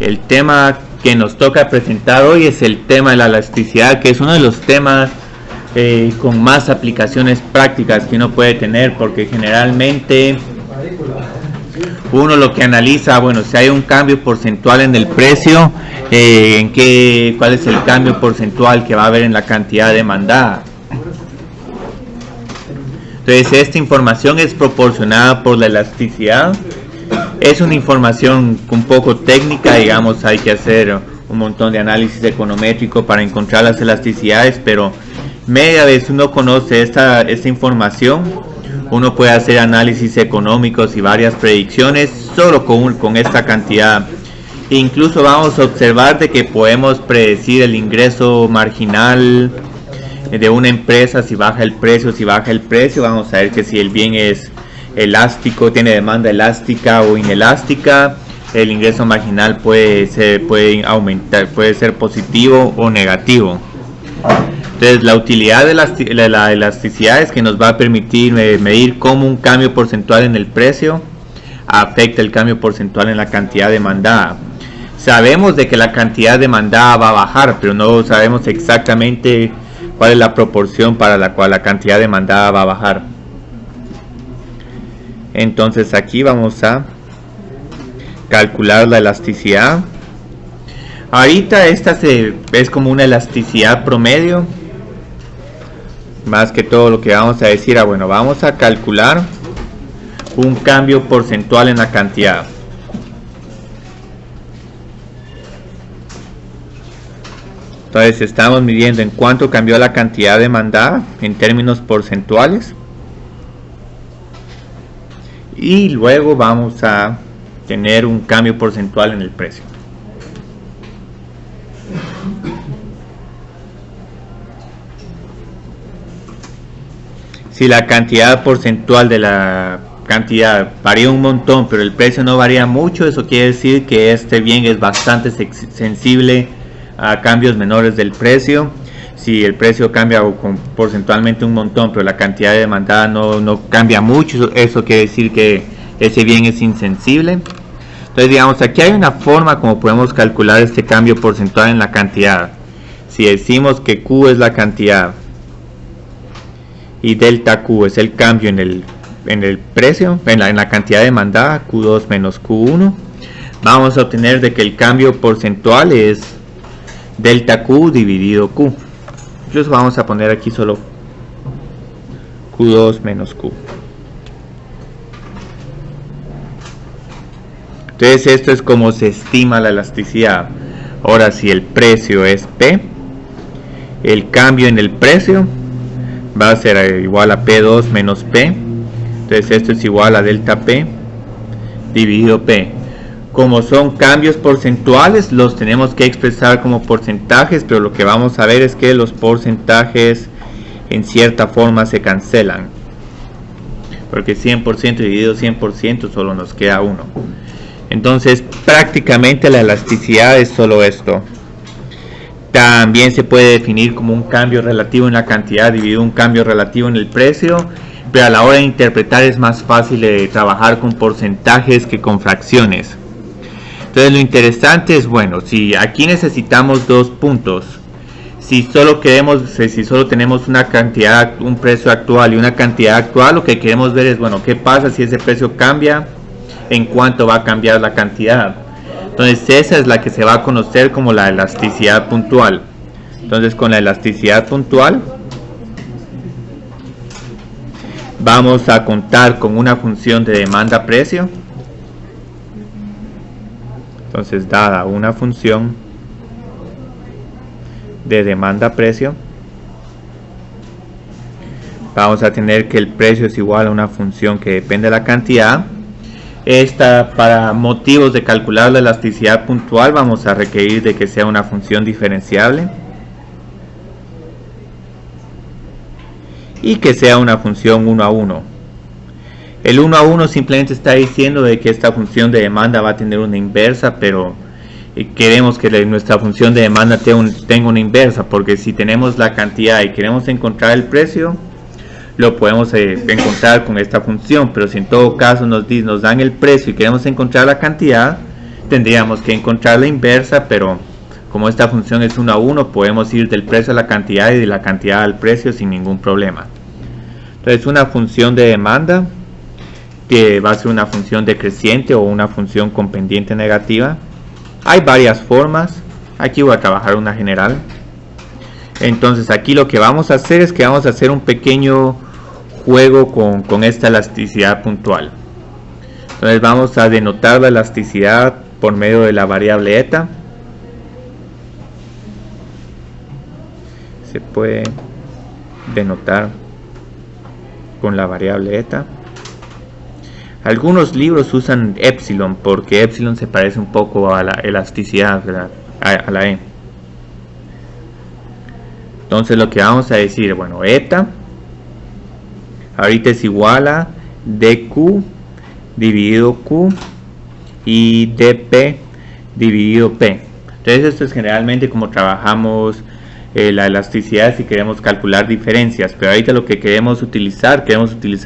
El tema que nos toca presentar hoy es el tema de la elasticidad, que es uno de los temas con más aplicaciones prácticas que uno puede tener, porque generalmente uno lo que analiza, bueno, si hay un cambio porcentual en el precio, cuál es el cambio porcentual que va a haber en la cantidad demandada. Entonces esta información es proporcionada por la elasticidad. Es una información un poco técnica, digamos, hay que hacer un montón de análisis econométrico para encontrar las elasticidades, pero media vez uno conoce esta información, uno puede hacer análisis económicos y varias predicciones solo con esta cantidad. Incluso vamos a observar de que podemos predecir el ingreso marginal de una empresa, si baja el precio, vamos a ver que si el bien es elástico, tiene demanda elástica o inelástica, el ingreso marginal puede aumentar, puede ser positivo o negativo. Entonces la utilidad de la elasticidad es que nos va a permitir medir cómo un cambio porcentual en el precio afecta el cambio porcentual en la cantidad demandada. Sabemos de que la cantidad demandada va a bajar, pero no sabemos exactamente cuál es la proporción para la cual la cantidad demandada va a bajar. Entonces aquí vamos a calcular la elasticidad. Ahorita esta es como una elasticidad promedio. Más que todo lo que vamos a decir, bueno, vamos a calcular un cambio porcentual en la cantidad. Entonces estamos midiendo en cuánto cambió la cantidad demandada en términos porcentuales. Y luego vamos a tener un cambio porcentual en el precio. Si la cantidad porcentual de la cantidad varía un montón, pero el precio no varía mucho, eso quiere decir que este bien es bastante sensible a cambios menores del precio. Si el precio cambia porcentualmente un montón, pero la cantidad demandada no cambia mucho, eso quiere decir que ese bien es insensible. Entonces, digamos, aquí hay una forma como podemos calcular este cambio porcentual en la cantidad. Si decimos que Q es la cantidad y delta Q es el cambio en el precio, en la cantidad demandada, Q2 menos Q1, vamos a obtener de que el cambio porcentual es delta Q dividido Q. Incluso vamos a poner aquí solo Q2 menos Q. Entonces esto es como se estima la elasticidad. Ahora, si el precio es P, el cambio en el precio va a ser igual a P2 menos P. Entonces esto es igual a delta P dividido P. Como son cambios porcentuales, los tenemos que expresar como porcentajes, pero lo que vamos a ver es que los porcentajes en cierta forma se cancelan, porque 100% dividido 100% solo nos queda 1. Entonces prácticamente la elasticidad es solo esto. También se puede definir como un cambio relativo en la cantidad dividido un cambio relativo en el precio, pero a la hora de interpretar es más fácil de trabajar con porcentajes que con fracciones. Entonces lo interesante es, bueno, si aquí necesitamos dos puntos, si solo tenemos una cantidad, un precio actual y una cantidad actual, lo que queremos ver es, bueno, qué pasa si ese precio cambia, en cuánto va a cambiar la cantidad. Entonces esa es la que se va a conocer como la elasticidad puntual. Entonces con la elasticidad puntual vamos a contar con una función de demanda-precio. Entonces, dada una función de demanda-precio, vamos a tener que el precio es igual a una función que depende de la cantidad. Para motivos de calcular la elasticidad puntual vamos a requerir de que sea una función diferenciable y que sea una función 1 a 1. El 1 a 1 simplemente está diciendo de que esta función de demanda va a tener una inversa, pero queremos que nuestra función de demanda tenga una inversa, porque si tenemos la cantidad y queremos encontrar el precio, lo podemos encontrar con esta función, pero si en todo caso nos dan el precio y queremos encontrar la cantidad, tendríamos que encontrar la inversa, pero como esta función es 1 a 1, podemos ir del precio a la cantidad y de la cantidad al precio sin ningún problema. Entonces una función de demanda, que va a ser una función decreciente o una función con pendiente negativa. Hay varias formas, aquí voy a trabajar una general. Entonces aquí lo que vamos a hacer es que vamos a hacer un pequeño juego con esta elasticidad puntual. Entonces vamos a denotar la elasticidad por medio de la variable eta. Se puede denotar con la variable eta. Algunos libros usan epsilon porque epsilon se parece un poco a la elasticidad, a la E. Entonces lo que vamos a decir, bueno, eta ahorita es igual a dq dividido q y dp dividido p. Entonces esto es generalmente como trabajamos la elasticidad si queremos calcular diferencias, pero ahorita lo que queremos utilizar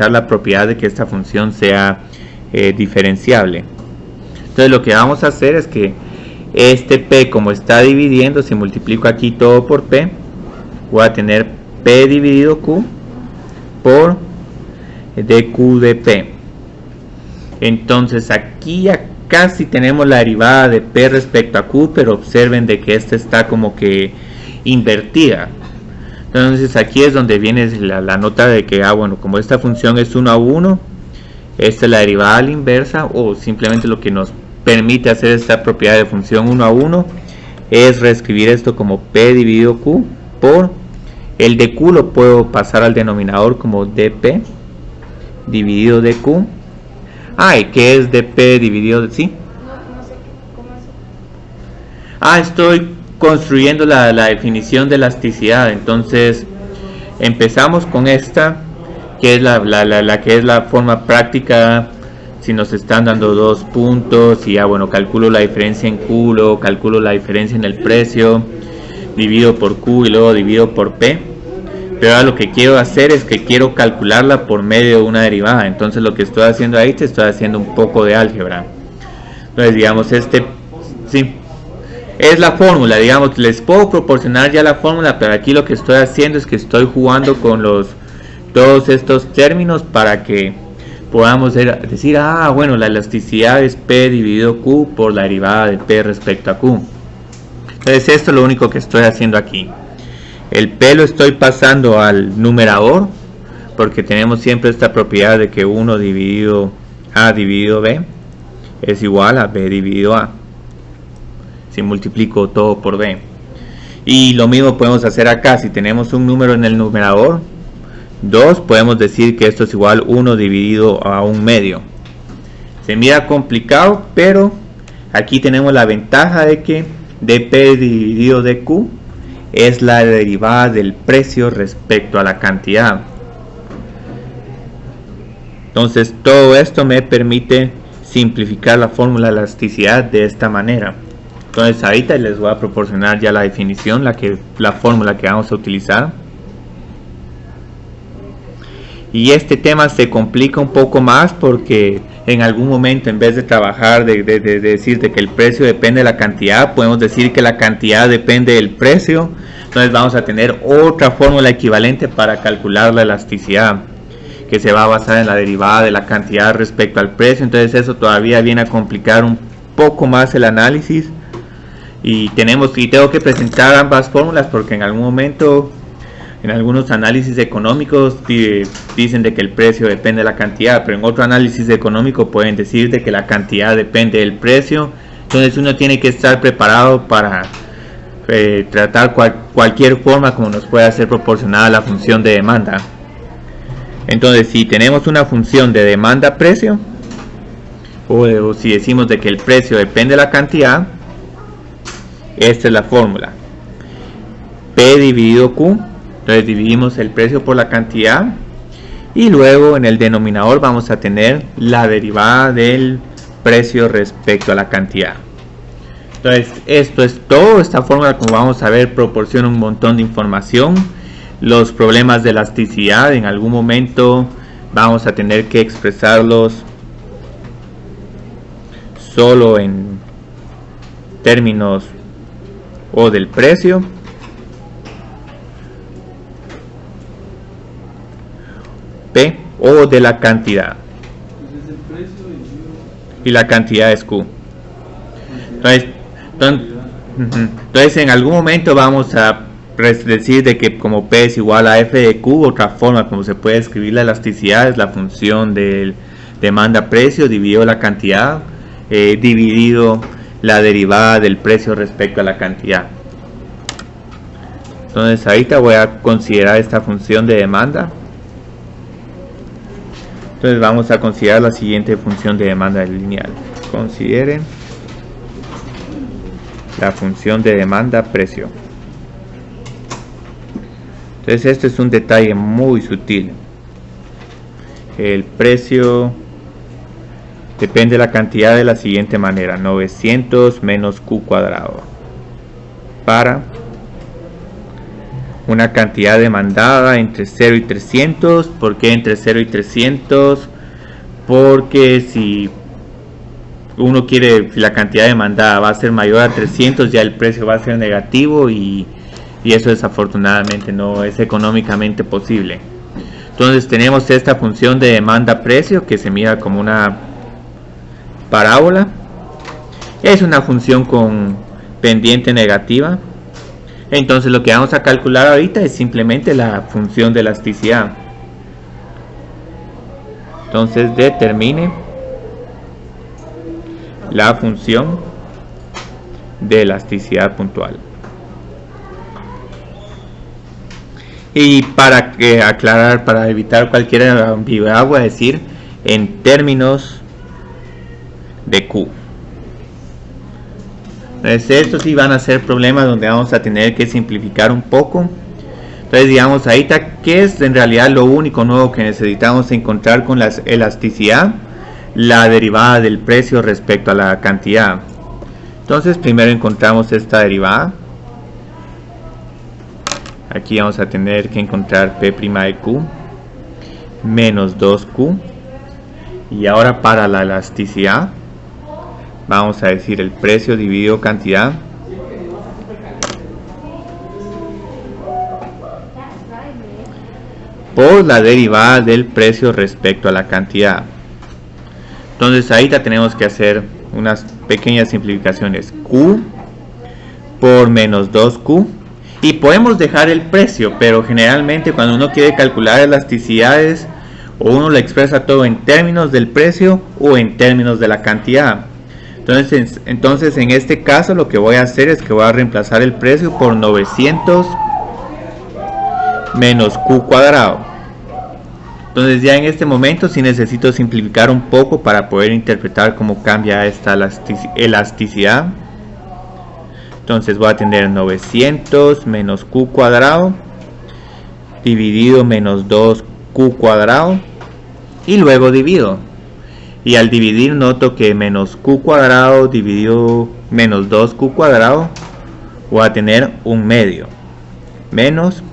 la propiedad de que esta función sea diferenciable. Entonces lo que vamos a hacer es que este p, como está dividiendo, si multiplico aquí todo por p, voy a tener p dividido q por dq de p. Entonces aquí ya casi tenemos la derivada de p respecto a q, pero observen de que esta está como que invertida. Entonces aquí es donde viene la nota de que, bueno, como esta función es 1 a 1, esta es la derivada a la inversa, o simplemente lo que nos permite hacer esta propiedad de función 1 a 1 es reescribir esto como p dividido q por el de q, lo puedo pasar al denominador como dp dividido dq. ¿Y qué es dp dividido de sí? No sé cómo es. Estoy construyendo la definición de elasticidad. Entonces empezamos con esta, que es la que es la forma práctica. Si nos están dando 2 puntos y bueno, calculo la diferencia en q, luego calculo la diferencia en el precio, divido por q y luego divido por p. Pero ahora lo que quiero hacer es que quiero calcularla por medio de una derivada. Entonces lo que estoy haciendo ahí, estoy haciendo un poco de álgebra. Entonces digamos sí, es la fórmula, digamos, les puedo proporcionar ya la fórmula, pero aquí lo que estoy haciendo es que estoy jugando con todos estos términos para que podamos decir, bueno, la elasticidad es p dividido q por la derivada de p respecto a q. Entonces esto es lo único que estoy haciendo aquí. El p lo estoy pasando al numerador, porque tenemos siempre esta propiedad de que 1 dividido a dividido b es igual a b dividido a, si multiplico todo por b. Y lo mismo podemos hacer acá. Si tenemos un número en el numerador 2, podemos decir que esto es igual 1 dividido a 1 medio. Se mira complicado, pero aquí tenemos la ventaja de que dp dividido dq es la derivada del precio respecto a la cantidad. Entonces todo esto me permite simplificar la fórmula de elasticidad de esta manera. Entonces ahorita les voy a proporcionar ya la definición, la fórmula que vamos a utilizar. Y este tema se complica un poco más porque en algún momento, en vez de trabajar de decir de que el precio depende de la cantidad, podemos decir que la cantidad depende del precio. Entonces vamos a tener otra fórmula equivalente para calcular la elasticidad, que se va a basar en la derivada de la cantidad respecto al precio. Entonces eso todavía viene a complicar un poco más el análisis. Y tengo que presentar ambas fórmulas porque en algún momento, en algunos análisis económicos dicen de que el precio depende de la cantidad, pero en otro análisis económico pueden decir de que la cantidad depende del precio. Entonces uno tiene que estar preparado para tratar cualquier forma como nos pueda ser proporcionada la función de demanda. Entonces si tenemos una función de demanda-precio, o si decimos de que el precio depende de la cantidad, esta es la fórmula: P dividido Q. Entonces dividimos el precio por la cantidad y luego en el denominador vamos a tener la derivada del precio respecto a la cantidad. Entonces esto es todo. Esta fórmula, como vamos a ver, proporciona un montón de información. Los problemas de elasticidad en algún momento vamos a tener que expresarlos solo en términos o del precio P o de la cantidad. Y la cantidad es Q. Entonces en algún momento vamos a decir de que como P es igual a F de Q, otra forma como se puede escribir la elasticidad es la función del demanda-precio dividido la cantidad, dividido la derivada del precio respecto a la cantidad. Entonces ahorita voy a considerar esta función de demanda. Entonces vamos a considerar la siguiente función de demanda lineal. Consideren la función de demanda precio. Entonces este es un detalle muy sutil. El precio depende de la cantidad de la siguiente manera: 900 menos Q cuadrado para una cantidad demandada entre 0 y 300. ¿Por qué entre 0 y 300? Porque si uno quiere, si la cantidad demandada va a ser mayor a 300, ya el precio va a ser negativo y eso desafortunadamente no es económicamente posible. Entonces tenemos esta función de demanda-precio que se mira como una parábola. Es una función con pendiente negativa. Entonces lo que vamos a calcular ahorita es simplemente la función de elasticidad. Entonces determine la función de elasticidad puntual. Y para aclarar, para evitar cualquier ambigüedad, voy a decir en términos de Q. Entonces estos sí van a ser problemas donde vamos a tener que simplificar un poco. Entonces digamos ahorita, ¿qué es en realidad lo único nuevo que necesitamos encontrar con la elasticidad? La derivada del precio respecto a la cantidad. Entonces primero encontramos esta derivada. Aquí vamos a tener que encontrar P' de Q menos 2Q. Y ahora para la elasticidad vamos a decir el precio dividido cantidad por la derivada del precio respecto a la cantidad. Entonces ahí ya tenemos que hacer unas pequeñas simplificaciones. Q por menos 2Q. Y podemos dejar el precio, pero generalmente cuando uno quiere calcular elasticidades, o uno lo expresa todo en términos del precio o en términos de la cantidad. Entonces en este caso lo que voy a hacer es que voy a reemplazar el precio por 900 menos Q cuadrado. Entonces ya en este momento sí necesito simplificar un poco para poder interpretar cómo cambia esta elasticidad. Entonces voy a tener 900 menos Q cuadrado dividido menos 2Q cuadrado y luego divido. Y al dividir noto que menos Q cuadrado dividido menos 2Q cuadrado voy a tener un medio menos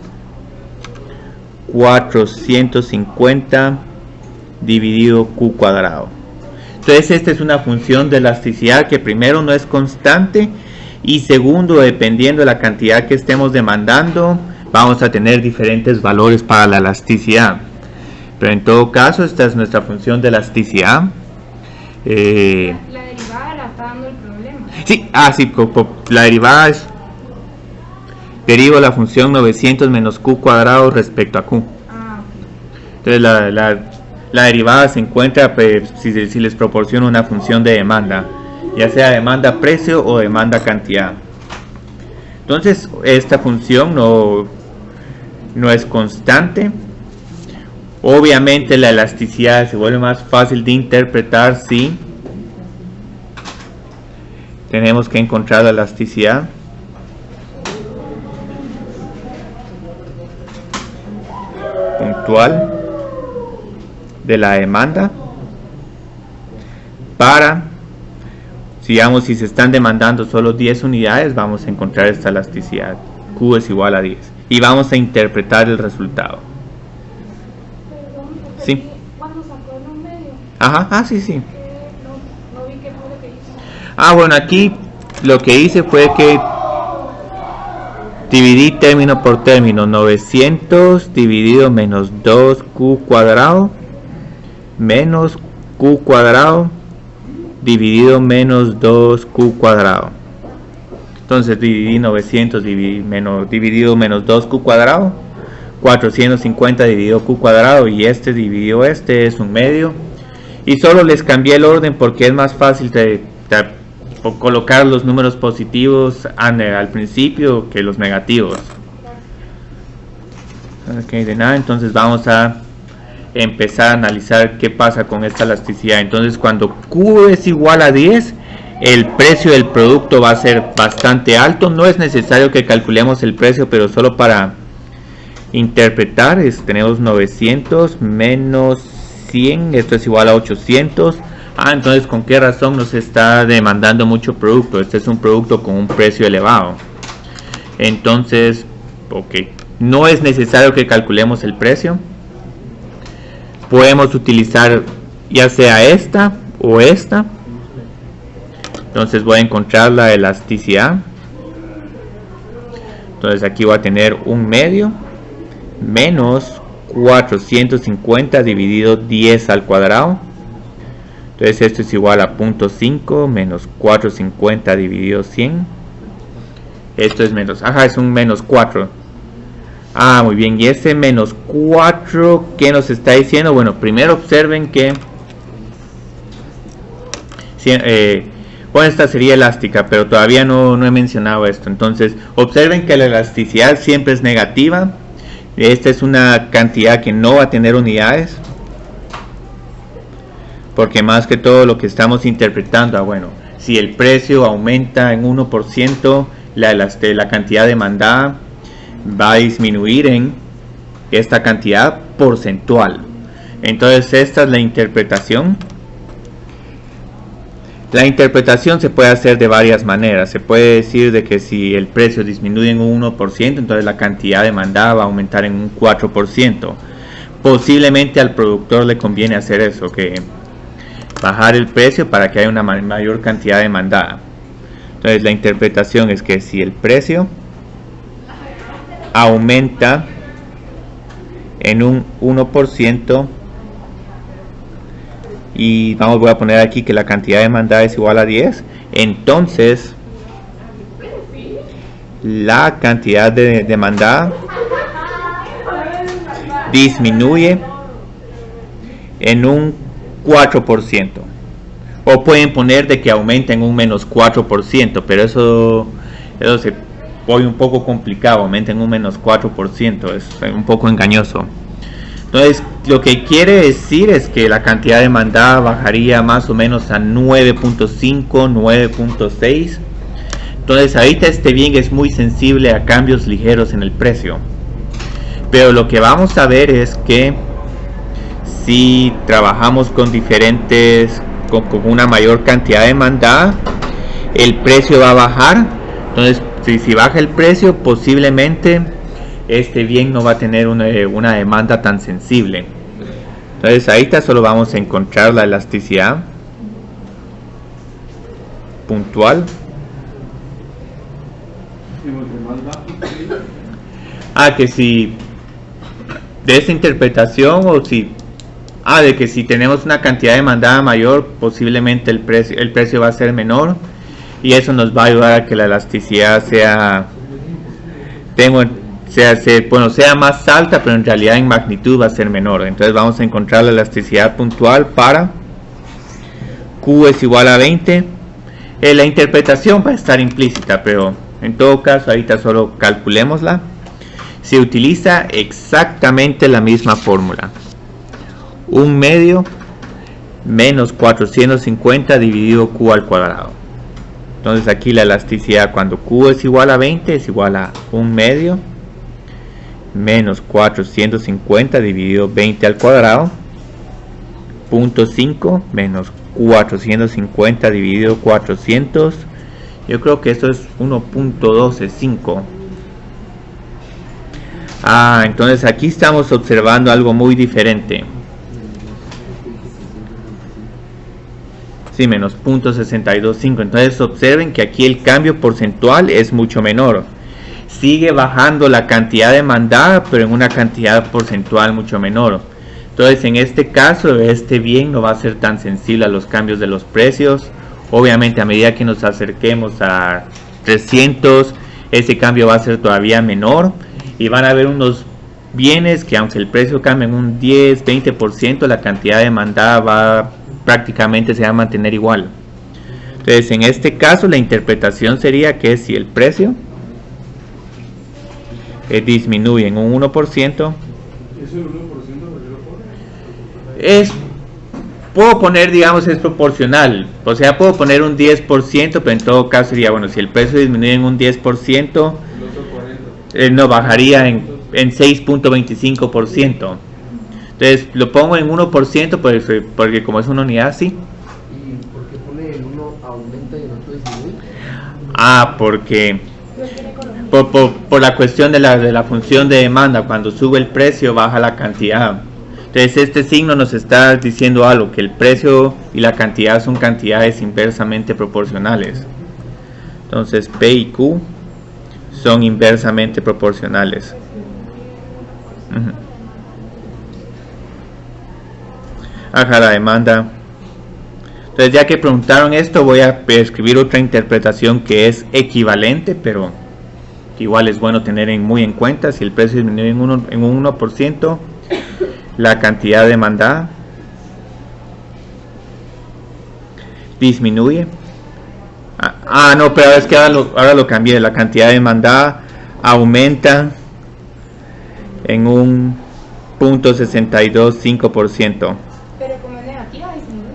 450 dividido Q cuadrado. Entonces esta es una función de elasticidad que primero no es constante y segundo, dependiendo de la cantidad que estemos demandando, vamos a tener diferentes valores para la elasticidad. Pero en todo caso, esta es nuestra función de elasticidad. La derivada la está dando el problema. Sí, sí, la derivada es... Derivo la función 900 menos Q cuadrado respecto a Q. Entonces la derivada se encuentra si les proporciono una función de demanda, ya sea demanda precio o demanda cantidad. Entonces esta función no es constante. Obviamente la elasticidad se vuelve más fácil de interpretar si tenemos que encontrar la elasticidad puntual de la demanda para, digamos, si se están demandando solo 10 unidades, vamos a encontrar esta elasticidad. Q es igual a 10 y vamos a interpretar el resultado. Sí. ¿Cuándo sacó el medio? Ajá, sí. No vi qué fue lo que hizo. Bueno, aquí lo que hice fue que dividí término por término. 900 dividido menos 2q cuadrado menos q cuadrado dividido menos 2q cuadrado. Entonces dividí 900 dividido menos 2q cuadrado, 450 dividido q cuadrado, y este dividido este es un medio. Y solo les cambié el orden porque es más fácil de colocar los números positivos al principio que los negativos. Ok, de nada. Entonces vamos a empezar a analizar qué pasa con esta elasticidad. Entonces cuando Q es igual a 10, el precio del producto va a ser bastante alto. No es necesario que calculemos el precio, pero solo para interpretar, tenemos 900 menos 100, esto es igual a 800. Entonces ¿con qué razón nos está demandando mucho producto? Este es un producto con un precio elevado. Entonces, ok, no es necesario que calculemos el precio. Podemos utilizar ya sea esta o esta. Entonces voy a encontrar la elasticidad. Entonces aquí voy a tener un medio menos 450 dividido 10 al cuadrado. Entonces esto es igual a 0.5 menos 450 dividido 100. Esto es menos, es un menos 4. Muy bien, y ese menos 4, ¿qué nos está diciendo? Bueno, primero observen que bueno, esta sería elástica, pero todavía no he mencionado esto. Entonces observen que la elasticidad siempre es negativa. Esta es una cantidad que no va a tener unidades, porque más que todo lo que estamos interpretando, bueno, si el precio aumenta en 1%, la cantidad demandada va a disminuir en esta cantidad porcentual. Entonces esta es la interpretación. La interpretación se puede hacer de varias maneras. Se puede decir de que si el precio disminuye en un 1%, entonces la cantidad demandada va a aumentar en un 4%. Posiblemente al productor le conviene hacer eso, que bajar el precio para que haya una mayor cantidad demandada. Entonces la interpretación es que si el precio aumenta en un 1%, y voy a poner aquí que la cantidad demandada es igual a 10, entonces la cantidad demandada disminuye en un 4%. O pueden poner de que aumenta en un menos 4%, pero eso se pone un poco complicado. Aumenta en un menos 4%, es un poco engañoso. Entonces lo que quiere decir es que la cantidad demandada bajaría más o menos a 9.5, 9.6. Entonces ahorita este bien es muy sensible a cambios ligeros en el precio. Pero lo que vamos a ver es que si trabajamos con con una mayor cantidad demandada, el precio va a bajar. Entonces si baja el precio, posiblemente este bien no va a tener una demanda tan sensible. Entonces ahorita solo vamos a encontrar la elasticidad puntual. Que si de esta interpretación, o si de que si tenemos una cantidad demandada mayor, posiblemente el precio va a ser menor, y eso nos va a ayudar a que la elasticidad sea más alta, pero en realidad en magnitud va a ser menor. Entonces vamos a encontrar la elasticidad puntual para Q es igual a 20. La interpretación va a estar implícita, pero en todo caso ahorita solo calculémosla. Se utiliza exactamente la misma fórmula. Un medio menos 450 dividido Q al cuadrado. Entonces aquí la elasticidad cuando Q es igual a 20 es igual a un medio menos 450 dividido 20 al cuadrado, 0.5 menos 450 dividido 400. Yo creo que esto es 1.125. Entonces aquí estamos observando algo muy diferente. Sí, menos 0.625. Entonces observen que aquí el cambio porcentual es mucho menor. Sigue bajando la cantidad demandada, pero en una cantidad porcentual mucho menor. Entonces en este caso este bien no va a ser tan sensible a los cambios de los precios. Obviamente a medida que nos acerquemos a 300, ese cambio va a ser todavía menor. Y van a haber unos bienes que aunque el precio cambie en un 10-20%, la cantidad demandada prácticamente se va a mantener igual. Entonces en este caso la interpretación sería que si el precio disminuye en un 1%, puedo poner, digamos, es proporcional, o sea, puedo poner un 10%, pero en todo caso sería, bueno, si el precio disminuye en un 10%, no bajaría en 6.25%. Entonces lo pongo en 1% porque como es una unidad así. ¿Y por qué pone el 1 aumenta y el otro disminuye? Porque por la cuestión de la función de demanda, cuando sube el precio baja la cantidad. Entonces este signo nos está diciendo algo, que el precio y la cantidad son cantidades inversamente proporcionales. Entonces P y Q son inversamente proporcionales. Ajá, la demanda. Entonces ya que preguntaron esto, voy a escribir otra interpretación que es equivalente, pero igual es bueno tener muy en cuenta. Si el precio disminuye en un 1%, la cantidad demandada disminuye. No, pero es que ahora lo cambié. La cantidad demandada aumenta en un 0.625%. Pero como es negativa, disminuye.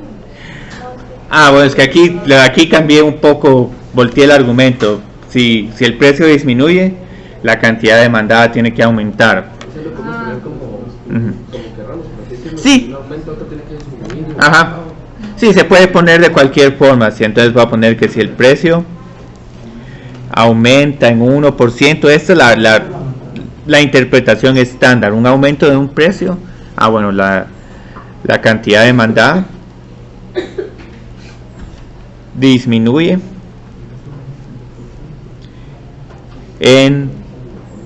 Bueno, es que aquí cambié un poco, volteé el argumento. Si el precio disminuye, la cantidad demandada tiene que aumentar. Eso lo podemos poner como querramos, pero Sí. un aumento, otro tiene que disminuir. Ajá. Sí, se puede poner de cualquier forma. Entonces voy a poner que si el precio aumenta en un 1%, esta es la interpretación estándar. Un aumento de un precio, bueno, la cantidad demandada disminuye en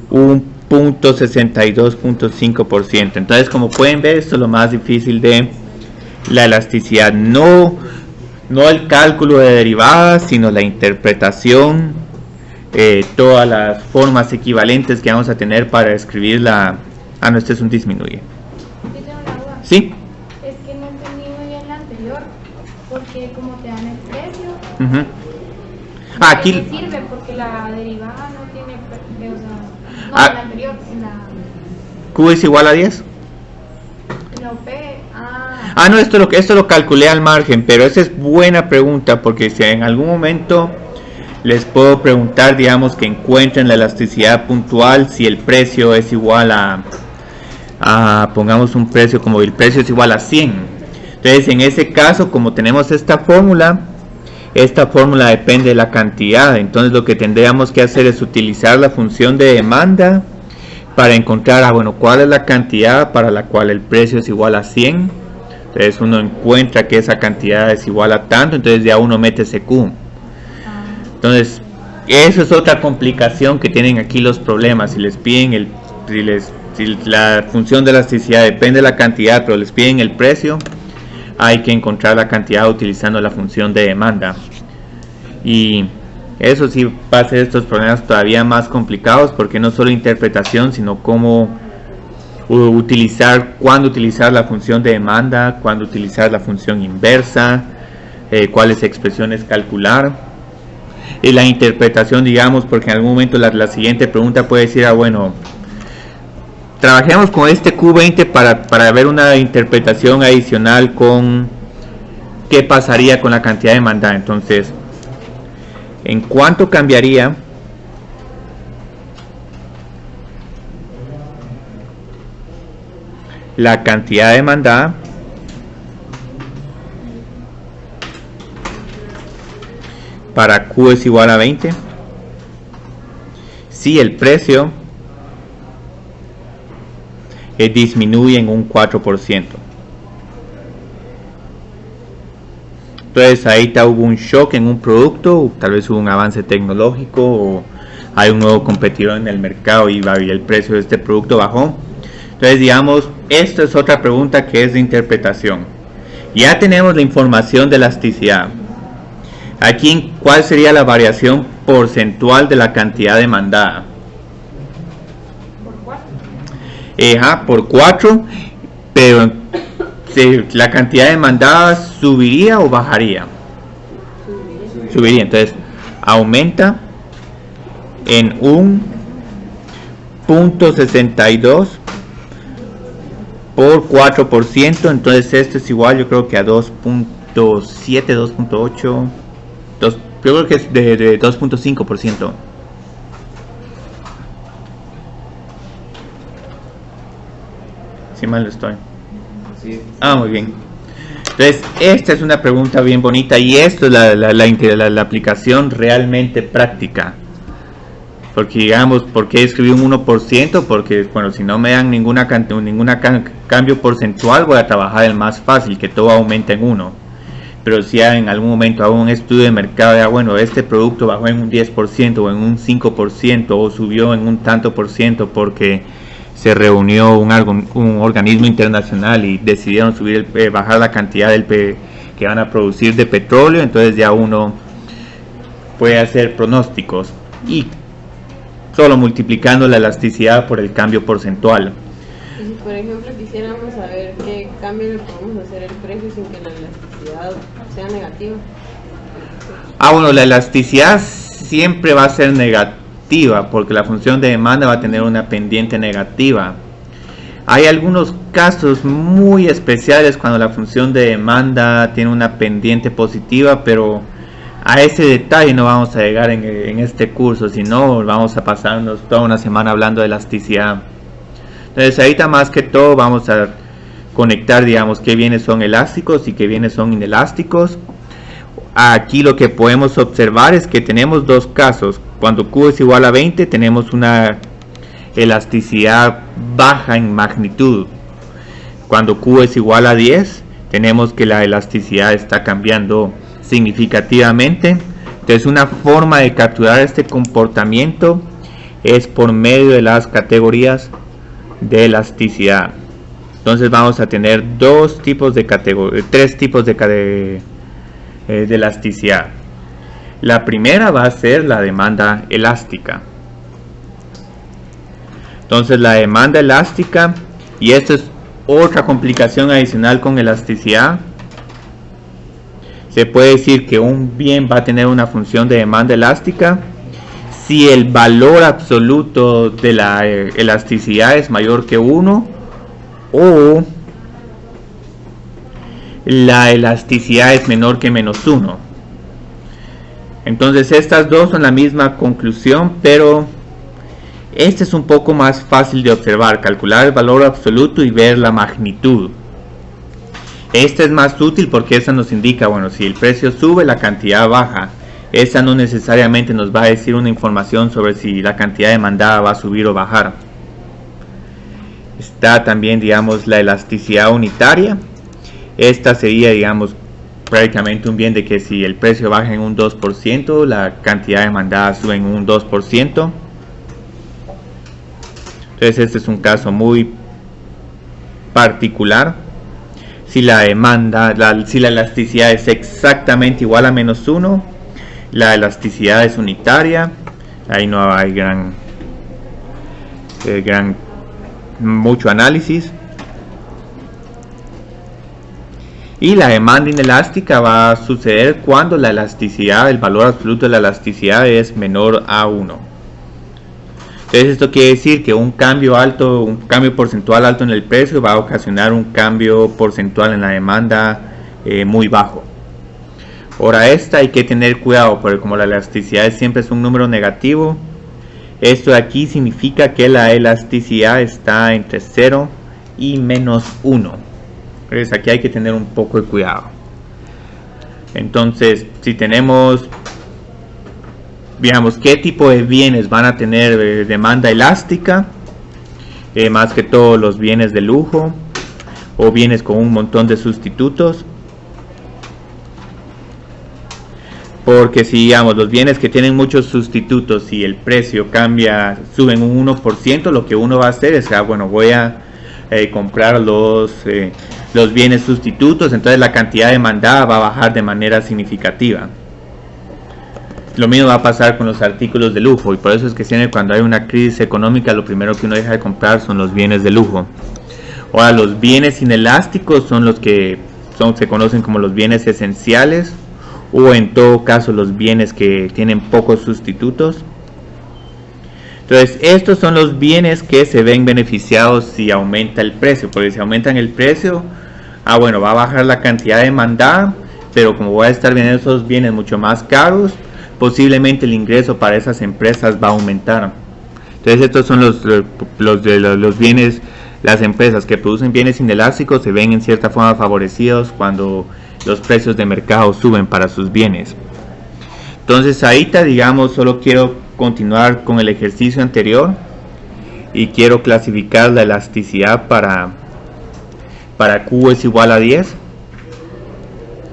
un 62.5%. Entonces, como pueden ver, esto es lo más difícil de la elasticidad, no el cálculo de derivadas, sino la interpretación, todas las formas equivalentes que vamos a tener para escribir este es un disminuye. Yo tengo una duda. ¿Sí? Es que no entendí muy bien la anterior, porque como te dan el precio, Aquí ¿qué sirve? Porque la derivada no tiene, o sea, no, Ah. la anterior, Q es igual a 10. la P, No, esto lo calculé al margen, pero esa es buena pregunta, porque si en algún momento les puedo preguntar, digamos, que encuentren la elasticidad puntual si el precio es igual a pongamos un precio como el precio es igual a 100. Entonces en ese caso, como tenemos esta fórmula depende de la cantidad. Entonces lo que tendríamos que hacer es utilizar la función de demanda para encontrar, cuál es la cantidad para la cual el precio es igual a 100. Entonces uno encuentra que esa cantidad es igual a tanto, entonces ya uno mete ese Q. Entonces eso es otra complicación que tienen aquí los problemas. Si les piden si la función de elasticidad depende de la cantidad, pero les piden el precio, hay que encontrar la cantidad utilizando la función de demanda. Y eso sí va a hacer estos problemas todavía más complicados, porque no solo interpretación, sino cómo cuándo utilizar la función de demanda, cuándo utilizar la función inversa, cuáles expresiones calcular, y la interpretación, digamos, porque en algún momento la siguiente pregunta puede decir, trabajemos con este Q20 para ver una interpretación adicional con qué pasaría con la cantidad demandada. Entonces, ¿en cuánto cambiaría la cantidad demandada para Q es igual a 20 si el precio disminuye en un 4%? Entonces ahí hubo un shock en un producto, tal vez hubo un avance tecnológico o hay un nuevo competidor en el mercado y el precio de este producto bajó. Entonces digamos, esta es otra pregunta que es de interpretación. Ya tenemos la información de elasticidad. Aquí, ¿cuál sería la variación porcentual de la cantidad demandada? Por 4, pero la cantidad demandada subiría o bajaría. Subiría, entonces aumenta en 1.62 por 4%, entonces esto es igual, yo creo que a 2.7, 2.8, yo creo que es de 2.5%. Si mal lo estoy. Sí. Muy bien. Entonces, esta es una pregunta bien bonita y esto es la aplicación realmente práctica. Porque digamos, ¿por qué escribí un 1%? Porque, bueno, si no me dan ninguna cambio porcentual, voy a trabajar el más fácil, que todo aumente en 1. Pero si en algún momento hago un estudio de mercado, de, bueno, este producto bajó en un 10% o en un 5% o subió en un tanto por ciento porque se reunió un organismo internacional y decidieron bajar la cantidad que van a producir de petróleo, entonces ya uno puede hacer pronósticos y solo multiplicando la elasticidad por el cambio porcentual. Y si por ejemplo quisiéramos saber qué cambio le podemos hacer el precio sin que la elasticidad sea negativa. Bueno, la elasticidad siempre va a ser negativa porque la función de demanda va a tener una pendiente negativa. Hay algunos casos muy especiales cuando la función de demanda tiene una pendiente positiva, pero a ese detalle no vamos a llegar en este curso, sino vamos a pasarnos toda una semana hablando de elasticidad. Entonces ahorita más que todo vamos a conectar, digamos, qué bienes son elásticos y qué bienes son inelásticos. Aquí lo que podemos observar es que tenemos dos casos. Cuando Q es igual a 20 tenemos una elasticidad baja en magnitud. Cuando Q es igual a 10 tenemos que la elasticidad está cambiando significativamente. Entonces una forma de capturar este comportamiento es por medio de las categorías de elasticidad. Entonces vamos a tener tres tipos de elasticidad. La primera va a ser la demanda elástica. Entonces la demanda elástica, y esto es otra complicación adicional con elasticidad, se puede decir que un bien va a tener una función de demanda elástica si el valor absoluto de la elasticidad es mayor que 1 o la elasticidad es menor que -1. Entonces estas dos son la misma conclusión, pero este es un poco más fácil de observar, calcular el valor absoluto y ver la magnitud. Este es más útil porque esa nos indica, bueno, si el precio sube, la cantidad baja. Esa no necesariamente nos va a decir una información sobre si la cantidad demandada va a subir o bajar. Está también, digamos, la elasticidad unitaria. Esta sería, digamos, prácticamente un bien de que si el precio baja en un 2%, la cantidad demandada sube en un 2%. Entonces este es un caso muy particular. Si la elasticidad es exactamente igual a -1, la elasticidad es unitaria. Ahí no hay mucho análisis. Y la demanda inelástica va a suceder cuando la elasticidad, el valor absoluto de la elasticidad es menor a 1. Entonces esto quiere decir que un cambio porcentual alto en el precio va a ocasionar un cambio porcentual en la demanda muy bajo. Ahora hay que tener cuidado porque como la elasticidad siempre es un número negativo, esto de aquí significa que la elasticidad está entre 0 y -1. Entonces aquí hay que tener un poco de cuidado. Entonces si tenemos, digamos, qué tipo de bienes van a tener demanda elástica, más que todo los bienes de lujo o bienes con un montón de sustitutos. porque si digamos los bienes que tienen muchos sustitutos y el precio cambia, suben un 1%, lo que uno va a hacer es, bueno, voy a comprar los bienes sustitutos, entonces la cantidad demandada va a bajar de manera significativa. Lo mismo va a pasar con los artículos de lujo, y por eso es que siempre cuando hay una crisis económica lo primero que uno deja de comprar son los bienes de lujo. Ahora, los bienes inelásticos son los que se conocen como los bienes esenciales, o en todo caso los bienes que tienen pocos sustitutos. Entonces estos son los bienes que se ven beneficiados si aumenta el precio, porque si aumentan el precio, bueno, va a bajar la cantidad demandada, pero como voy a estar vendiendo esos bienes mucho más caros, posiblemente el ingreso para esas empresas va a aumentar. Entonces estos son los bienes, las empresas que producen bienes inelásticos se ven en cierta forma favorecidos cuando los precios de mercado suben para sus bienes. Entonces ahorita, digamos, solo quiero continuar con el ejercicio anterior y quiero clasificar la elasticidad para Q es igual a 10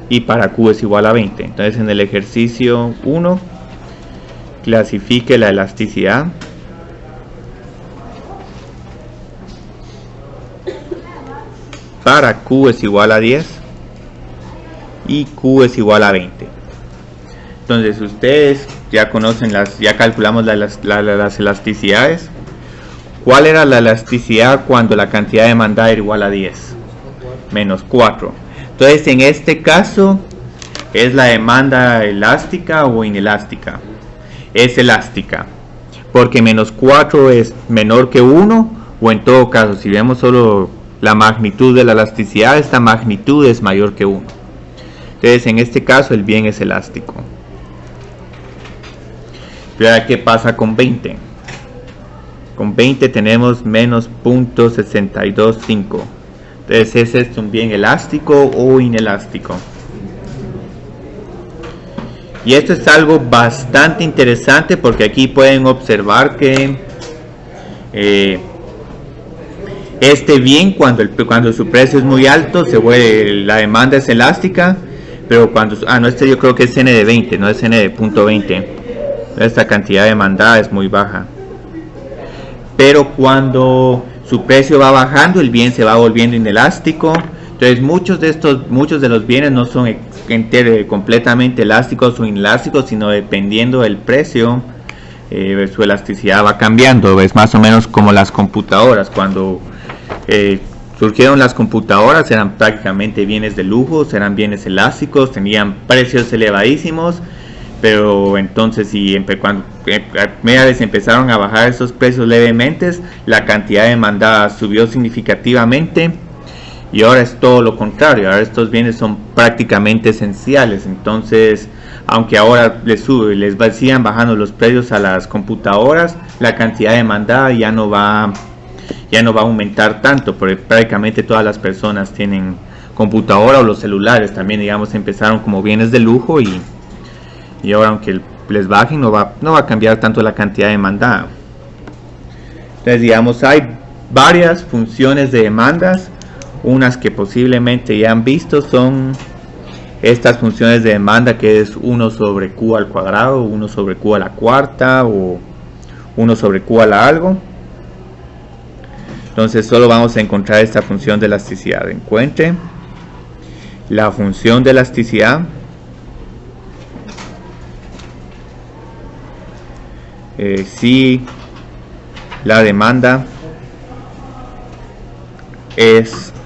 y para Q es igual a 20. Entonces en el ejercicio 1 clasifique la elasticidad para Q es igual a 10 y Q es igual a 20. Entonces ustedes ya conocen ya calculamos las elasticidades. ¿Cuál era la elasticidad cuando la cantidad demandada era igual a 10? Menos 4. Entonces en este caso, ¿es la demanda elástica o inelástica? Es elástica, porque menos 4 es menor que 1, o en todo caso, si vemos solo la magnitud de la elasticidad, esta magnitud es mayor que 1. Entonces en este caso el bien es elástico. Pero ahora, ¿qué pasa con 20? Con 20 tenemos menos 0.625. Entonces, ¿es esto un bien elástico o inelástico? Y esto es algo bastante interesante, porque aquí pueden observar que este bien, cuando su precio es muy alto, la demanda es elástica, pero cuando este yo creo que es n de 20, no es n de 0.20. Esta cantidad demandada es muy baja. Pero cuando su precio va bajando, el bien se va volviendo inelástico. Entonces muchos de los bienes no son completamente elásticos o inelásticos, sino dependiendo del precio, su elasticidad va cambiando. Es más o menos como las computadoras. Cuando surgieron las computadoras, eran prácticamente bienes de lujo, eran bienes elásticos, tenían precios elevadísimos, pero entonces cuando a media vez empezaron a bajar esos precios levemente, la cantidad demandada subió significativamente, y ahora es todo lo contrario. Ahora estos bienes son prácticamente esenciales. Entonces, aunque ahora les sigan bajando los precios a las computadoras, la cantidad demandada ya no va a aumentar tanto, porque prácticamente todas las personas tienen computadora, o los celulares también, digamos, empezaron como bienes de lujo, y ahora aunque les bajen no va a cambiar tanto la cantidad demandada. Entonces, digamos, hay varias funciones de demandas. Unas que posiblemente ya han visto son estas funciones de demanda, que es 1 sobre Q al cuadrado, 1 sobre Q a la cuarta, o 1 sobre Q a la algo. Entonces solo vamos a encontrar esta función de elasticidad. Encuentre la función de elasticidad si la demanda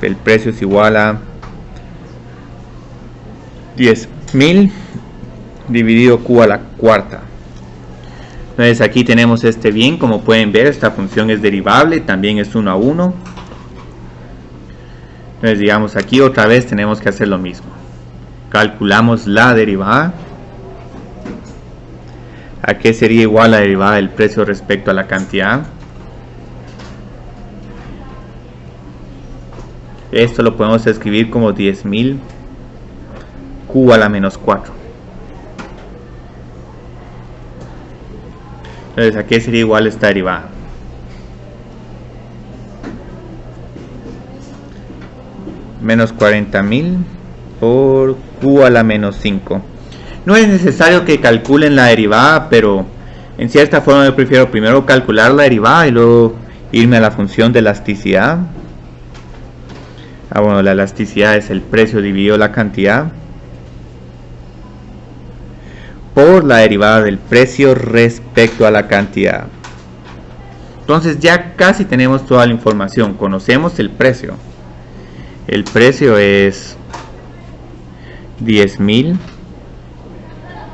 el precio es igual a 10.000 dividido Q a la cuarta. Entonces aquí tenemos este bien. Como pueden ver, esta función es derivable, también es 1 a 1. Entonces, digamos, aquí otra vez tenemos que hacer lo mismo. Calculamos la derivada. ¿A qué sería igual la derivada del precio respecto a la cantidad? Esto lo podemos escribir como 10.000 Q a la menos 4. Entonces, ¿a qué sería igual esta derivada? Menos 40.000 por Q a la menos 5. No es necesario que calculen la derivada, pero en cierta forma yo prefiero primero calcular la derivada y luego irme a la función de elasticidad. Bueno, la elasticidad es el precio dividido la cantidad por la derivada del precio respecto a la cantidad. Entonces ya casi tenemos toda la información. Conocemos el precio. El precio es 10.000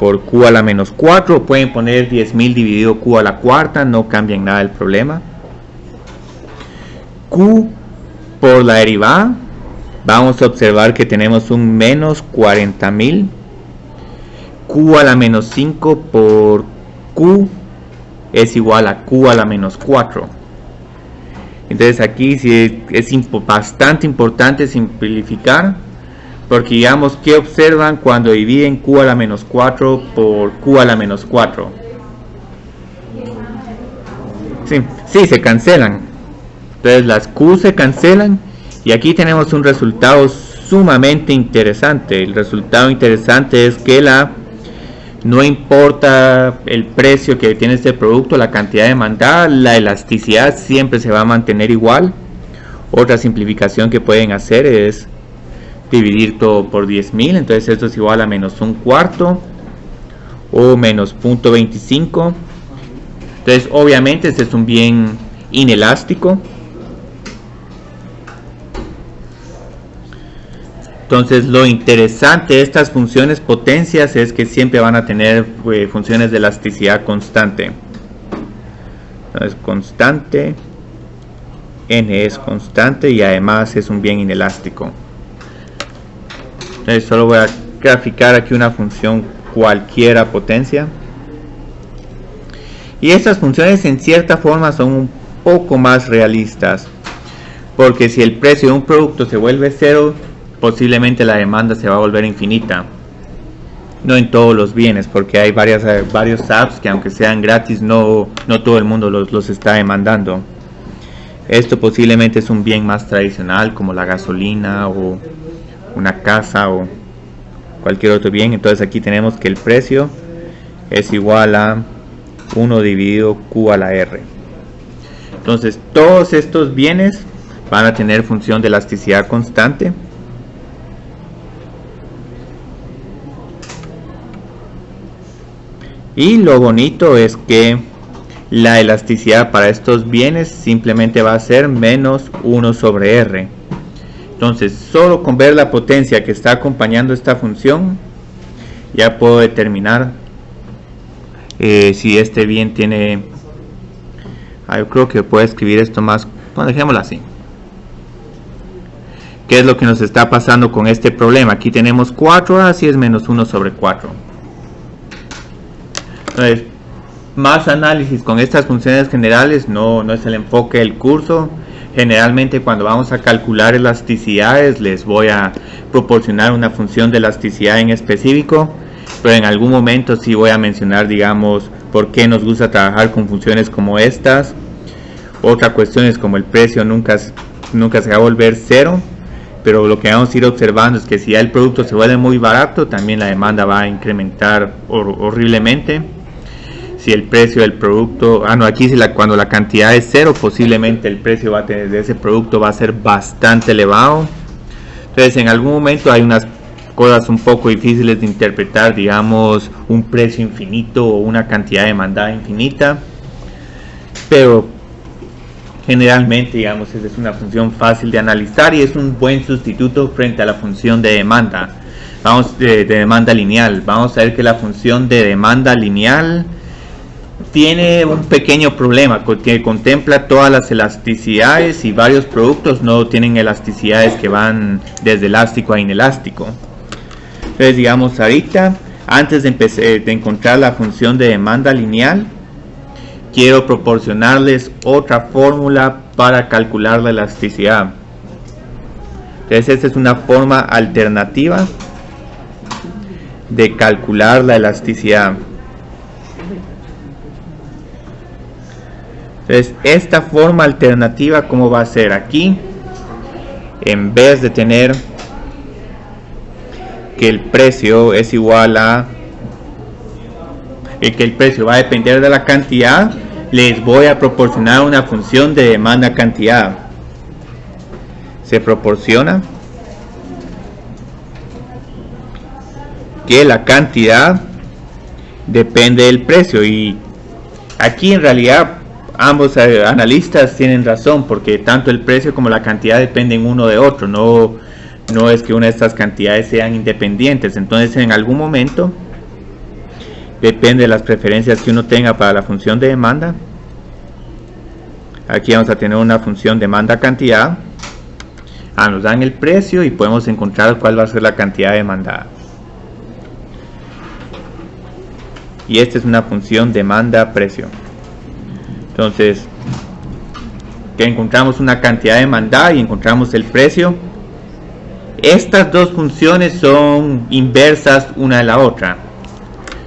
por Q a la menos 4. Pueden poner 10.000 dividido Q a la cuarta. No cambia en nada el problema. Q por la derivada. Vamos a observar que tenemos un menos 40.000. Q a la menos 5 por Q es igual a Q a la menos 4. Entonces aquí sí es bastante importante simplificar, porque digamos que observan cuando dividen Q a la menos 4 por Q a la menos 4. Sí, se cancelan. Entonces las Q se cancelan y aquí tenemos un resultado sumamente interesante. El resultado interesante es que no importa el precio que tiene este producto, la cantidad demandada, la elasticidad siempre se va a mantener igual. Otra simplificación que pueden hacer es dividir todo por 10.000, entonces esto es igual a menos un cuarto o menos 0.25. Entonces obviamente este es un bien inelástico. Entonces lo interesante de estas funciones potencias es que siempre van a tener funciones de elasticidad constante. Entonces constante, n es constante y además es un bien inelástico. Entonces solo voy a graficar aquí una función cualquiera potencia. Y estas funciones en cierta forma son un poco más realistas, porque si el precio de un producto se vuelve cero, posiblemente la demanda se va a volver infinita. No en todos los bienes, porque hay varios apps que aunque sean gratis no todo el mundo los está demandando. Esto posiblemente es un bien más tradicional como la gasolina o una casa o cualquier otro bien. Entonces aquí tenemos que el precio es igual a 1 dividido Q a la R. Entonces todos estos bienes van a tener función de elasticidad constante. Y lo bonito es que la elasticidad para estos bienes simplemente va a ser menos 1 sobre R. Entonces solo con ver la potencia que está acompañando esta función ya puedo determinar si este bien tiene... yo creo que puedo escribir esto más... Bueno, dejémoslo así. ¿Qué es lo que nos está pasando con este problema? Aquí tenemos 4, así es menos 1 sobre 4. Entonces, más análisis con estas funciones generales no es el enfoque del curso. Generalmente cuando vamos a calcular elasticidades les voy a proporcionar una función de elasticidad en específico, pero en algún momento sí voy a mencionar, digamos, por qué nos gusta trabajar con funciones como estas. Otra cuestión es como el precio nunca se va a volver cero, pero lo que vamos a ir observando es que si ya el producto se vuelve muy barato, también la demanda va a incrementar horriblemente. Si el precio del producto, aquí cuando la cantidad es cero, posiblemente el precio de ese producto va a ser bastante elevado. Entonces en algún momento hay unas cosas un poco difíciles de interpretar, digamos un precio infinito o una cantidad demandada infinita, pero generalmente digamos esa es una función fácil de analizar y es un buen sustituto frente a la función de demanda. De demanda lineal. Vamos a ver que la función de demanda lineal tiene un pequeño problema, que contempla todas las elasticidades y varios productos no tienen elasticidades que van desde elástico a inelástico. Entonces digamos ahorita, antes de encontrar la función de demanda lineal, quiero proporcionarles otra fórmula para calcular la elasticidad. Entonces esta es una forma alternativa de calcular la elasticidad. Entonces esta forma alternativa, ¿cómo va a ser? Aquí, en vez de tener que el precio es igual a que el precio va a depender de la cantidad, les voy a proporcionar una función de demanda cantidad. Se proporciona que la cantidad depende del precio, y aquí en realidad ambos analistas tienen razón, porque tanto el precio como la cantidad dependen uno de otro, no es que una de estas cantidades sean independientes. Entonces en algún momento, depende de las preferencias que uno tenga para la función de demanda. Aquí vamos a tener una función demanda cantidad. Nos dan el precio y podemos encontrar cuál va a ser la cantidad demandada. Y esta es una función demanda precio. Entonces, que encontramos una cantidad demandada y encontramos el precio. Estas dos funciones son inversas una de la otra.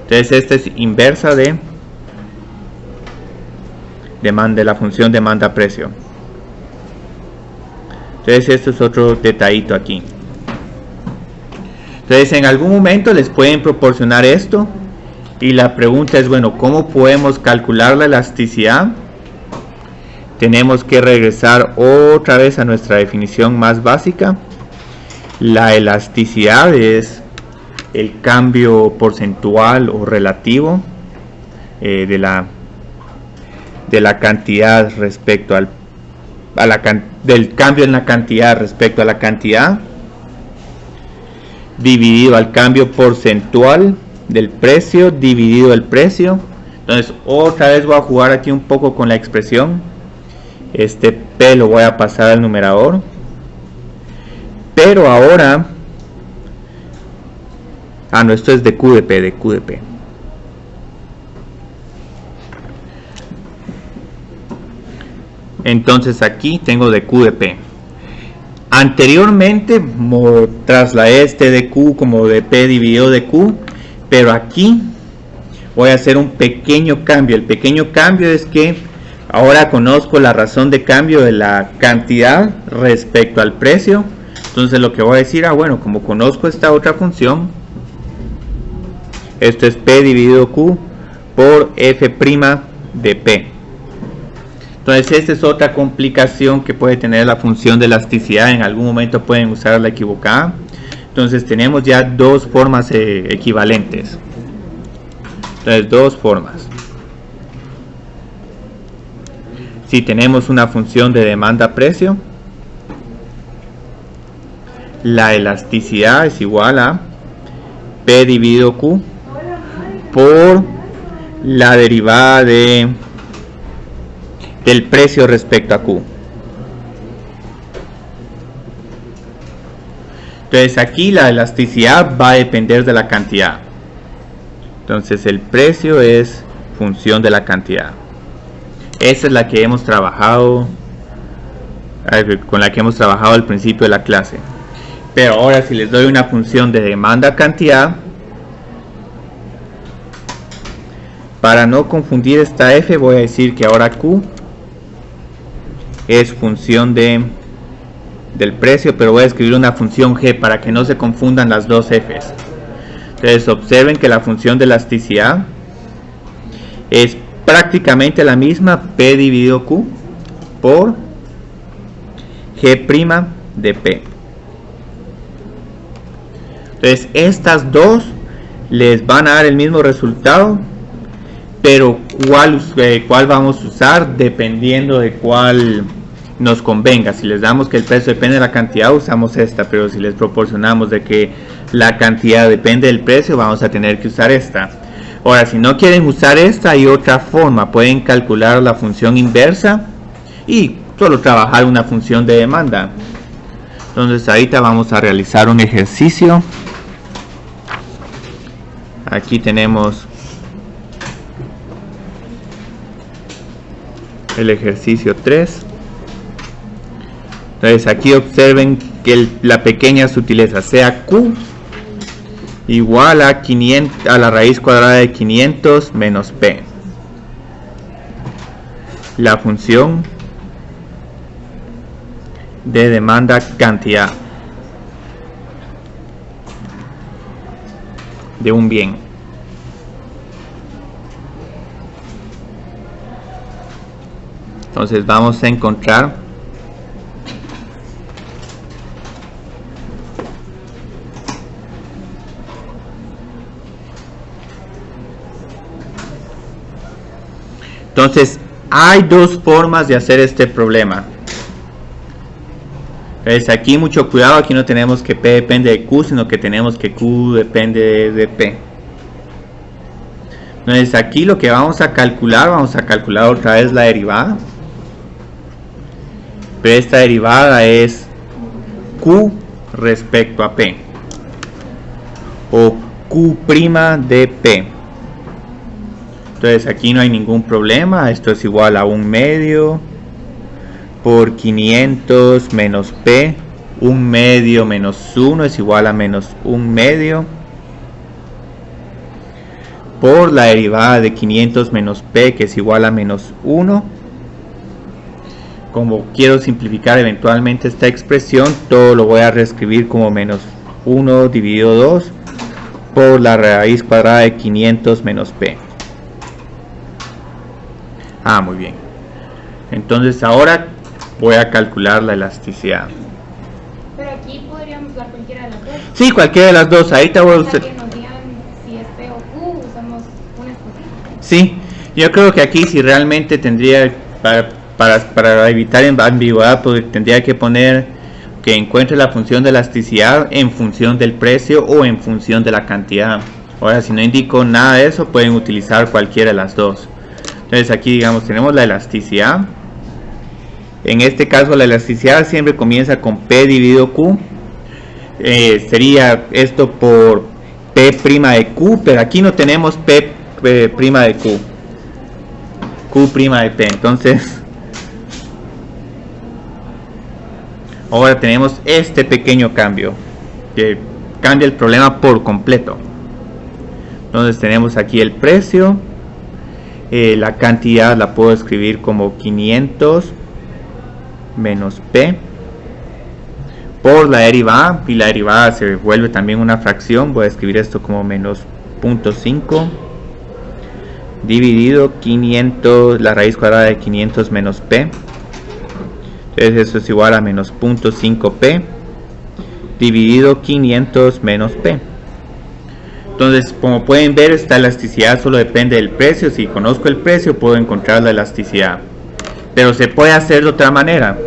Entonces esta es inversa de la función demanda precio. Entonces esto es otro detallito aquí. Entonces en algún momento les pueden proporcionar esto, y la pregunta es, bueno, ¿cómo podemos calcular la elasticidad? Tenemos que regresar otra vez a nuestra definición más básica. La elasticidad es el cambio porcentual o relativo de la cantidad respecto del cambio en la cantidad respecto a la cantidad, dividido al cambio porcentual del precio dividido el precio. Entonces otra vez voy a jugar aquí un poco con la expresión. Este P lo voy a pasar al numerador, pero ahora no, esto es de Q de P. Entonces aquí tengo de Q de P. Anteriormente trasladé este de Q como de P dividido de Q, pero aquí voy a hacer un pequeño cambio. El pequeño cambio es que ahora conozco la razón de cambio de la cantidad respecto al precio. Entonces lo que voy a decir, bueno, como conozco esta otra función, esto es P dividido Q por F' de P. Entonces esta es otra complicación que puede tener la función de elasticidad. En algún momento pueden usar la equivocada. Entonces tenemos ya dos formas equivalentes. Entonces dos formas. Si tenemos una función de demanda-precio, la elasticidad es igual a P dividido Q por la derivada del precio respecto a Q. Entonces aquí la elasticidad va a depender de la cantidad. Entonces el precio es función de la cantidad. Esa es la que hemos trabajado, con la que hemos trabajado al principio de la clase. Pero ahora si les doy una función de demanda cantidad, para no confundir esta F voy a decir que ahora Q es función del precio, pero voy a escribir una función G para que no se confundan las dos F's. Entonces observen que la función de elasticidad es prácticamente la misma, P dividido Q por G' de P. Entonces estas dos les van a dar el mismo resultado, pero cuál vamos a usar dependiendo de cuál nos convenga. Si les damos que el precio depende de la cantidad, usamos esta, pero si les proporcionamos de que la cantidad depende del precio, vamos a tener que usar esta. Ahora, si no quieren usar esta, hay otra forma. Pueden calcular la función inversa y solo trabajar una función de demanda. Entonces ahorita vamos a realizar un ejercicio. Aquí tenemos el ejercicio 3. Entonces aquí observen que la pequeña sutileza sea Q igual a la raíz cuadrada de 500 menos P. La función de demanda cantidad de un bien. Entonces vamos a encontrar entonces hay dos formas de hacer este problema. Entonces aquí mucho cuidado, aquí no tenemos que P depende de Q, sino que tenemos que Q depende de P. Entonces aquí lo que vamos a calcular otra vez la derivada. Pero esta derivada es Q respecto a P, o Q' de P. Entonces aquí no hay ningún problema, esto es igual a 1/2 por 500 menos P, 1/2 menos 1 es igual a menos 1/2 por la derivada de 500 menos P, que es igual a menos 1. Como quiero simplificar eventualmente esta expresión, todo lo voy a reescribir como menos 1 dividido 2 por la raíz cuadrada de 500 menos P. Muy bien. Entonces ahora voy a calcular la elasticidad. Pero aquí podríamos usar cualquiera de las dos. Sí, cualquiera de las dos. Ahorita voy a usar. Que nos digan si es P o Q, usamos una específica. Sí, yo creo que aquí si realmente tendría, para evitar ambigüedad, pues tendría que poner que encuentre la función de elasticidad en función del precio o en función de la cantidad. Ahora, si no indico nada de eso, pueden utilizar cualquiera de las dos. Entonces aquí, digamos, tenemos la elasticidad. En este caso la elasticidad siempre comienza con P dividido Q. Sería esto por P' de Q, pero aquí no tenemos P' de Q. Q' de P. Entonces ahora tenemos este pequeño cambio que cambia el problema por completo. Entonces tenemos aquí el precio. La cantidad la puedo escribir como 500 menos P por la derivada, y la derivada se vuelve también una fracción. Voy a escribir esto como menos 0.5 dividido 500, la raíz cuadrada de 500 menos P. Entonces eso es igual a menos 0.5 P dividido 500 menos P. Entonces, como pueden ver, esta elasticidad solo depende del precio. Si conozco el precio, puedo encontrar la elasticidad. Pero se puede hacer de otra manera.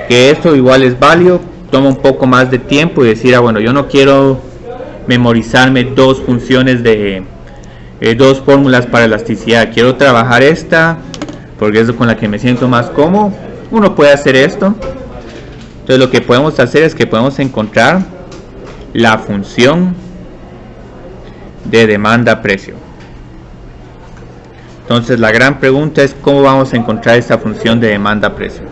Que esto igual es válido. Toma un poco más de tiempo y decir, bueno, yo no quiero memorizarme dos funciones de dos fórmulas para elasticidad. Quiero trabajar esta, porque es con la que me siento más cómodo. Uno puede hacer esto. Entonces, lo que podemos hacer es que podemos encontrar la función de demanda-precio. Entonces la gran pregunta es cómo vamos a encontrar esta función de demanda-precio.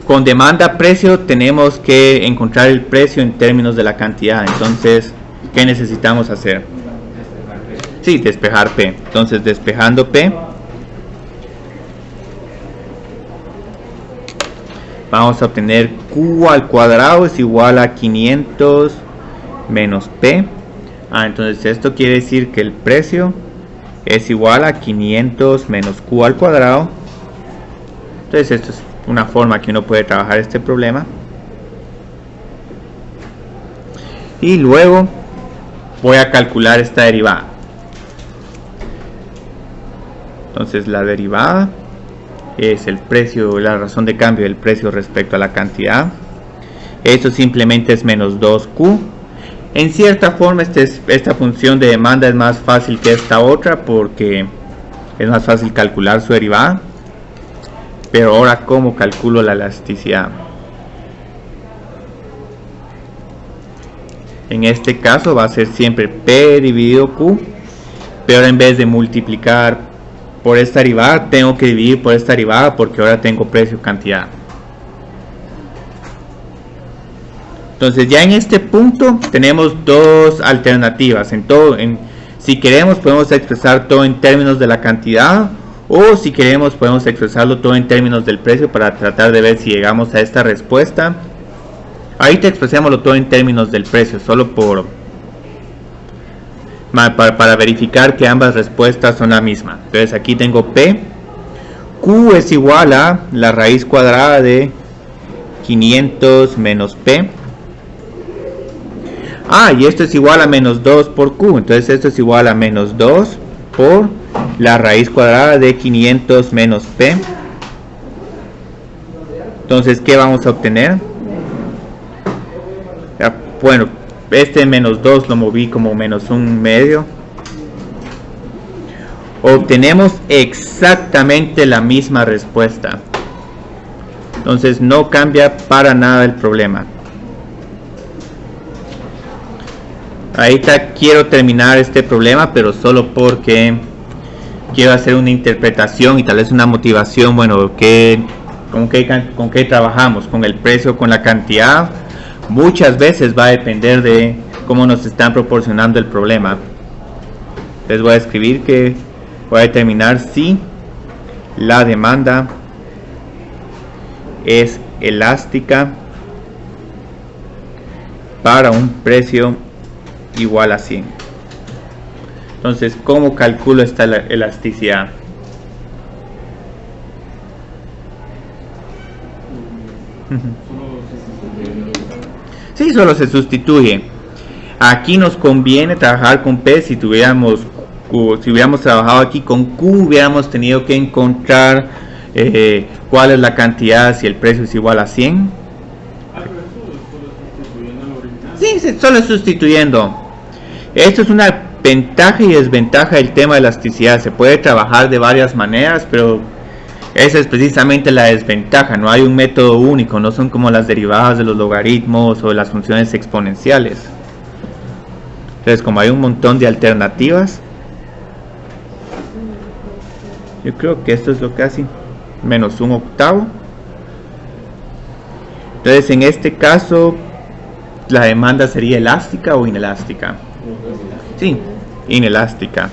Con demanda-precio tenemos que encontrar el precio en términos de la cantidad. Entonces, ¿qué necesitamos hacer? Sí, despejar P. Entonces, despejando P, vamos a obtener Q al cuadrado es igual a 500 menos P. Entonces esto quiere decir que el precio es igual a 500 menos Q al cuadrado. Entonces esto es una forma que uno puede trabajar este problema. Y luego voy a calcular esta derivada. Entonces la derivada es el precio, la razón de cambio del precio respecto a la cantidad. Esto simplemente es menos 2Q. En cierta forma esta función de demanda es más fácil que esta otra porque es más fácil calcular su derivada. Pero ahora, ¿cómo calculo la elasticidad? En este caso va a ser siempre P dividido Q, pero ahora en vez de multiplicar por esta derivada, tengo que dividir por esta derivada porque ahora tengo precio cantidad. Entonces ya en este punto tenemos dos alternativas. Si queremos podemos expresar todo en términos de la cantidad, o si queremos podemos expresarlo todo en términos del precio para tratar de ver si llegamos a esta respuesta. Ahorita expresémoslo todo en términos del precio, solo para verificar que ambas respuestas son la misma. Entonces aquí tengo P. Q es igual a la raíz cuadrada de 500 menos P. Y esto es igual a menos 2 por Q. Entonces esto es igual a menos 2 por la raíz cuadrada de 500 menos P. Entonces, ¿qué vamos a obtener? Bueno, este menos 2 lo moví como menos 1/2. Obtenemos exactamente la misma respuesta. Entonces no cambia para nada el problema. Ahorita quiero terminar este problema, pero solo porque quiero hacer una interpretación y tal vez una motivación. Bueno, ¿con qué trabajamos? ¿Con el precio o con la cantidad? Muchas veces va a depender de cómo nos están proporcionando el problema. Les voy a escribir que voy a determinar si la demanda es elástica para un precio igual a 100. Entonces, ¿cómo calculo esta elasticidad? Sí, solo se sustituye. Aquí nos conviene trabajar con P. Si hubiéramos trabajado aquí con Q, hubiéramos tenido que encontrar cuál es la cantidad si el precio es igual a 100. Sí, solo sustituyendo. Esto es una ventaja y desventaja del tema de elasticidad. Se puede trabajar de varias maneras, pero esa es precisamente la desventaja. No hay un método único, no son como las derivadas de los logaritmos o de las funciones exponenciales. Entonces, como hay un montón de alternativas, yo creo que esto es lo casi menos 1/8. Entonces, en este caso, la demanda sería elástica o inelástica. Sí, inelástica.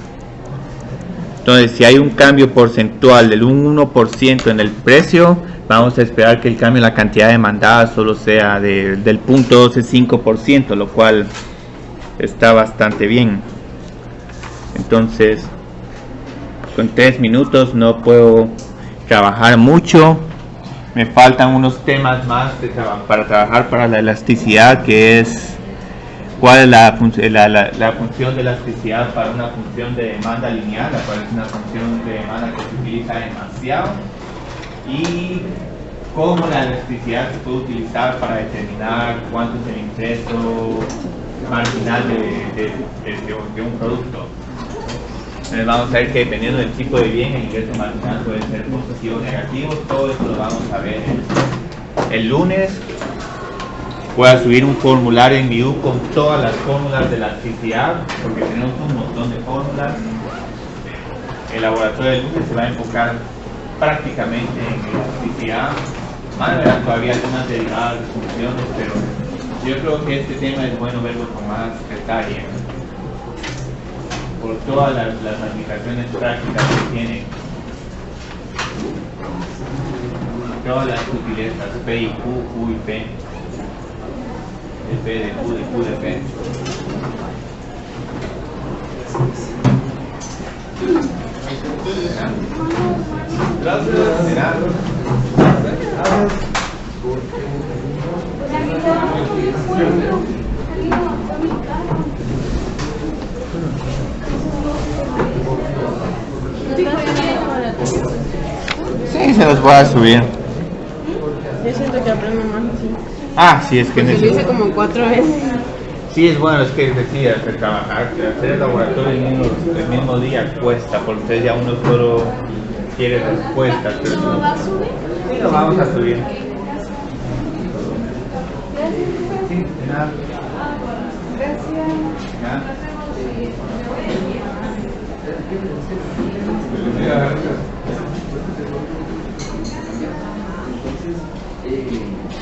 Entonces, si hay un cambio porcentual del 1% en el precio, vamos a esperar que el cambio en la cantidad demandada solo sea del 0.125%, lo cual está bastante bien. Entonces, con 3 minutos no puedo trabajar mucho. Me faltan unos temas más para trabajar para la elasticidad, que es cuál es la función de elasticidad para una función de demanda lineal, la cual es una función de demanda que se utiliza demasiado, y cómo la elasticidad se puede utilizar para determinar cuánto es el ingreso marginal de un producto. Entonces vamos a ver que dependiendo del tipo de bien, el ingreso marginal puede ser positivo o negativo. Todo esto lo vamos a ver el lunes. Voy a subir un formulario en mi con todas las fórmulas de elasticidad, porque tenemos un montón de fórmulas. El laboratorio del lunes se va a enfocar prácticamente en elasticidad. Van a ver todavía algunas derivadas de funciones, pero yo creo que este tema es bueno verlo con más detalle, por todas las aplicaciones prácticas que tiene, todas las sutilezas, P y Q y P. De P, de Q, de Q, de P. Gracias. Sí, se los voy a subir. Yo siento que aprendo más así. Sí, es que lo hice como 4 veces. Sí, es bueno, es que decía hacer trabajar, hacer el laboratorio el mismo día cuesta, porque ustedes ya uno solo quiere respuestas. Pero ¿No va a subir? sí, lo vamos a subir. Gracias. Sí, de nada. Gracias. ¿Ya?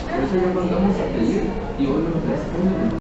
Por eso ya mandamos a pedir y hoy nos responden.